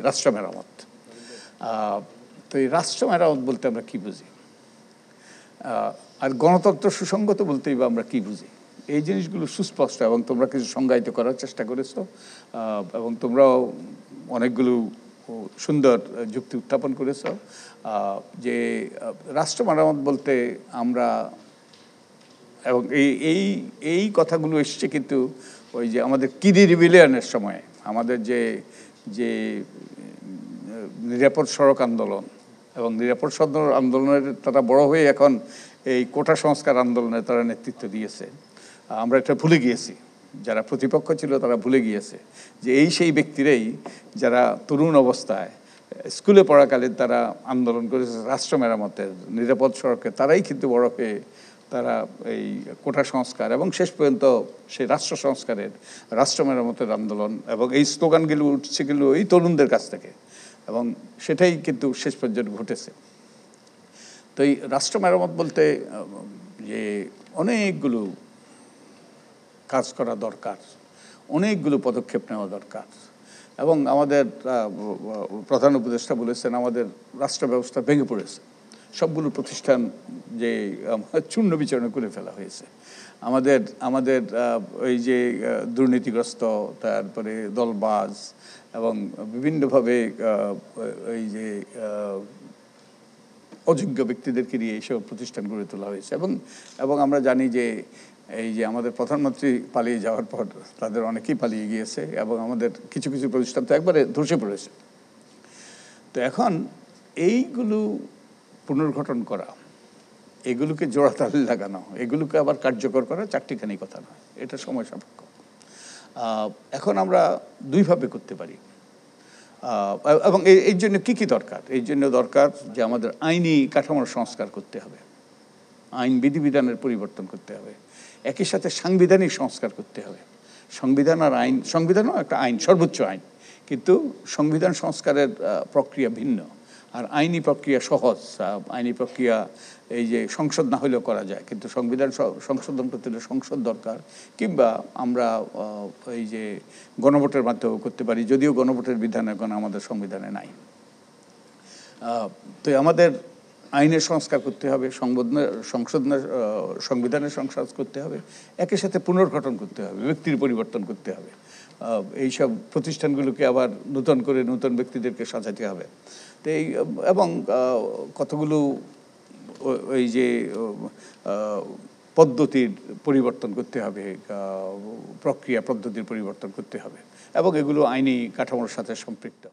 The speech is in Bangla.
রাষ্ট্র মেরামত। তো এই রাষ্ট্র মেরামত বলতে আমরা কী বুঝি, আর গণতন্ত্র সুসংগত বলতেই বা আমরা কী বুঝি, এই জিনিসগুলো সুস্পষ্ট এবং তোমরা কিছু সংজ্ঞায়িত করার চেষ্টা করেছো এবং তোমরাও অনেকগুলো সুন্দর যুক্তি উত্থাপন করেছো যে রাষ্ট্র মেরামত বলতে আমরা, এবং এই কথাগুলো এসছে কিন্তু ওই যে আমাদের কিরি রিভিলিয়নের সময় আমাদের যে নিরাপদ সড়ক আন্দোলন এবং নিরাপদ সড়ক আন্দোলনের তারা বড় হয়ে এখন এই কোটা সংস্কার আন্দোলনে তারা নেতৃত্ব দিয়েছে। আমরা এটা ভুলে গিয়েছি, যারা প্রতিপক্ষ ছিল তারা ভুলে গিয়েছে যে সেই ব্যক্তিরাই যারা তরুণ অবস্থায় স্কুলে পড়াকালীন তারা আন্দোলন করেছে রাষ্ট্র মেরামতের, নিরাপদ সড়কে, তারাই কিন্তু বড় হয়ে তারা এই কোটা সংস্কার এবং শেষ পর্যন্ত সেই রাষ্ট্র সংস্কারের, রাষ্ট্র মেরামতের আন্দোলন এবং এই স্লোগানগুলো উঠছেগুলো এই তরুণদের কাছ থেকে, এবং সেটাই কিন্তু শেষ পর্যন্ত ঘটেছে। তো এই রাষ্ট্র মেরামত বলতে যে অনেকগুলো কাজ করা দরকার, অনেকগুলো পদক্ষেপ নেওয়া দরকার, এবং আমাদের প্রধান উপদেষ্টা বলেছেন আমাদের রাষ্ট্র ব্যবস্থা ভেঙে পড়েছে, সবগুলো প্রতিষ্ঠান যে চূর্ণ বিচূর্ণ করে ফেলা হয়েছে। আমাদের ওই যে দুর্নীতিগ্রস্ত, তারপরে দলবাজ এবং বিভিন্নভাবে এই যে অযোগ্য ব্যক্তিদেরকে নিয়ে এইসব প্রতিষ্ঠান গড়ে তোলা হয়েছে। এবং আমরা জানি যে এই যে আমাদের প্রধানমন্ত্রী পালিয়ে যাওয়ার পর তাদের অনেকেই পালিয়ে গিয়েছে এবং আমাদের কিছু কিছু প্রতিষ্ঠান তো একবারে ধসে পড়েছে। তো এখন এইগুলো পুনর্গঠন করা, এগুলোকে জোড়াতালি লাগানো, এগুলোকে আবার কার্যকর করা চারটিখানি কথা নয়, এটা সময় সাপেক্ষ। এখন আমরা দুইভাবে করতে পারি, এবং এই জন্য কী কী দরকার? এই জন্য দরকার যে আমাদের আইনি কাঠামোর সংস্কার করতে হবে, আইন বিধিবিধানের পরিবর্তন করতে হবে, একই সাথে সাংবিধানিক সংস্কার করতে হবে। সংবিধান আর আইন, সংবিধানও একটা আইন, সর্বোচ্চ আইন, কিন্তু সংবিধান সংস্কারের প্রক্রিয়া ভিন্ন, আর আইনি প্রক্রিয়া সহজ। আইনি প্রক্রিয়া এই যে সংসদ না হলেও করা যায়, কিন্তু সংবিধান সংশোধন করতে হলে সংসদ দরকার, কিংবা আমরা এই যে গণভোটের মাধ্যমেও করতে পারি, যদিও গণভোটের বিধান এখন আমাদের সংবিধানে নাই। তো আমাদের আইনের সংস্কার করতে হবে, সংবিধানের সংস্কার করতে হবে, একই সাথে পুনর্গঠন করতে হবে, ব্যক্তির পরিবর্তন করতে হবে, এইসব প্রতিষ্ঠানগুলোকে আবার নতুন করে নতুন ব্যক্তিদেরকে সাজাতে হবে। তো এবং কতগুলো ওই যে পদ্ধতির পরিবর্তন করতে হবে, প্রক্রিয়া পদ্ধতির পরিবর্তন করতে হবে, এবং এগুলো আইনি কাঠামোর সাথে সম্পৃক্ত।